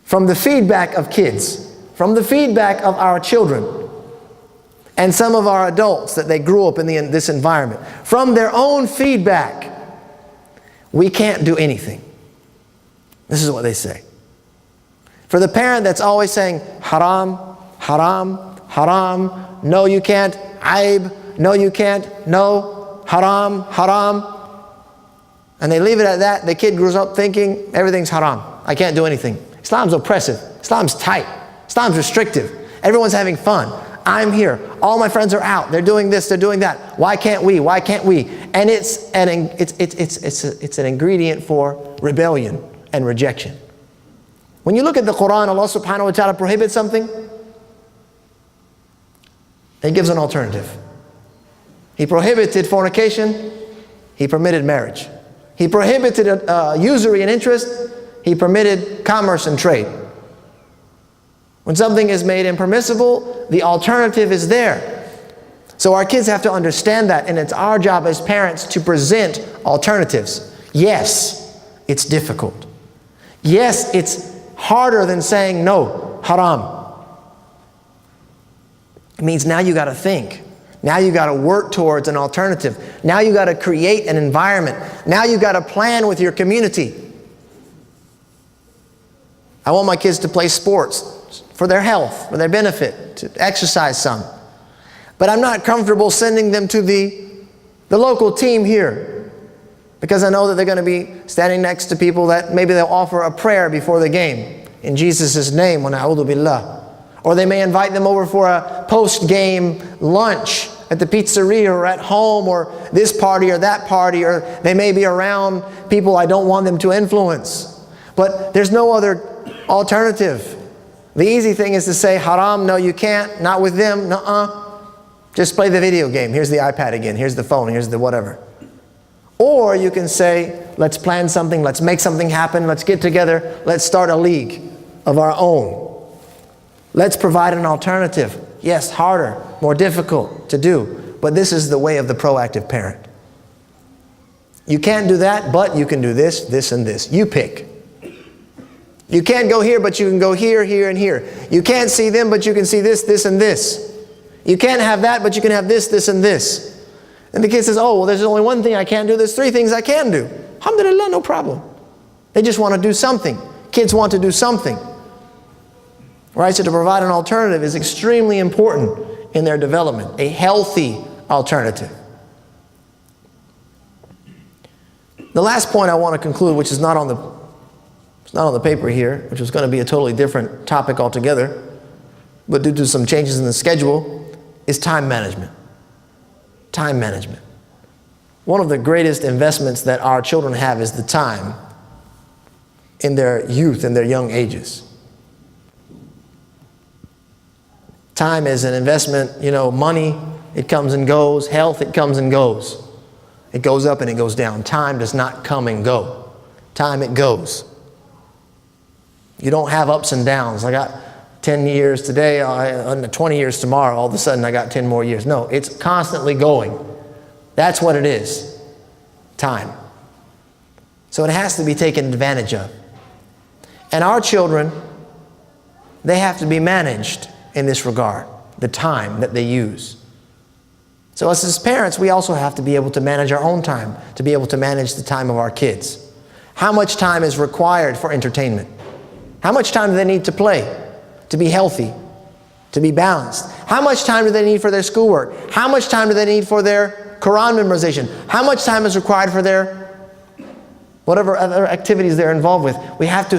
From the feedback of kids, from the feedback of our children, and some of our adults that they grew up in this environment, from their own feedback, we can't do anything. This is what they say. For the parent that's always saying, haram, haram, haram, no you can't, aib, no you can't, no, haram, haram. And they leave it at that. The kid grows up thinking everything's haram. I can't do anything. Islam's oppressive. Islam's tight. Islam's restrictive. Everyone's having fun. I'm here. All my friends are out. They're doing this, they're doing that. Why can't we? Why can't we? And it's an ingredient for rebellion and rejection. When you look at the Quran, Allah subhanahu wa ta'ala prohibits something, He gives an alternative. He prohibited fornication, He permitted marriage. He prohibited usury and interest, He permitted commerce and trade. When something is made impermissible, the alternative is there. So our kids have to understand that, and it's our job as parents to present alternatives. Yes, it's difficult. Yes, it's harder than saying no, haram. It means now you got to think. Now you got to work towards an alternative. Now you got to create an environment. Now you got to plan with your community. I want my kids to play sports for their health, for their benefit, to exercise some. But I'm not comfortable sending them to the local team here, because I know that they're going to be standing next to people that maybe they'll offer a prayer before the game in Jesus' name, wa na'udhu billah. Or they may invite them over for a post-game lunch at the pizzeria or at home, or this party or that party, or they may be around people I don't want them to influence. But there's no other alternative. The easy thing is to say, haram, no you can't, not with them, nuh-uh. Just play the video game. Here's the iPad again, here's the phone, here's the whatever. Or you can say, let's plan something, let's make something happen, let's get together, let's start a league of our own. Let's provide an alternative. Yes, harder, more difficult to do, but this is the way of the proactive parent. You can't do that, but you can do this, this, and this. You pick. You can't go here, but you can go here, here, and here. You can't see them, but you can see this, this, and this. You can't have that, but you can have this, this, and this. And the kid says, oh, well, there's only one thing I can't do. There's 3 things I can do. Alhamdulillah, no problem. They just want to do something. Kids want to do something. Right? So to provide an alternative is extremely important in their development. A healthy alternative. The last point I want to conclude, which is not on the paper here, which was going to be a totally different topic altogether, but due to some changes in the schedule, is time management. Time management. One of the greatest investments that our children have is the time in their youth, in their young ages. Time is an investment, money, it comes and goes. Health, it comes and goes. It goes up and it goes down. Time does not come and go. Time, it goes. You don't have ups and downs. I got 10 years today, 20 years tomorrow, all of a sudden I got 10 more years. No, it's constantly going. That's what it is. Time. So it has to be taken advantage of. And our children, they have to be managed in this regard, the time that they use. So us as parents, we also have to be able to manage our own time, to be able to manage the time of our kids. How much time is required for entertainment? How much time do they need to play, to be healthy, to be balanced? How much time do they need for their schoolwork? How much time do they need for their Quran memorization? How much time is required for their whatever other activities they're involved with? We have to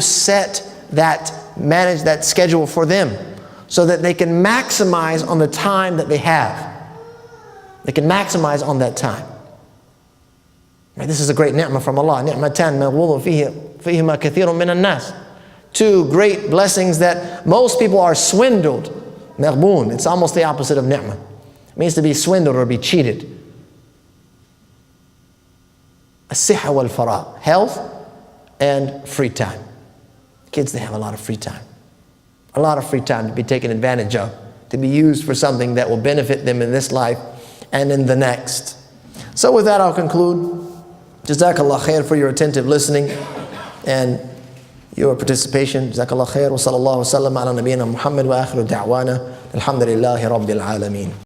manage that schedule for them so that they can maximize on the time that they have. They can maximize on that time. Right? This is a great ni'mah from Allah. Ni'matan maghbulun fihima kathirun min an-nas. 2 great blessings that most people are swindled. Maghbun, it's almost the opposite of ni'mah. It means to be swindled or be cheated. As-sihha wal-faragh, health and free time. Kids, they have a lot of free time. A lot of free time to be taken advantage of, to be used for something that will benefit them in this life and in the next. So with that, I'll conclude. Jazakallah khair for your attentive listening and your participation. Jazakallah khair wa sallallahu wa sallam ala nabiyyina Muhammad wa akhiru da'wana alhamdulillahi rabbil alameen.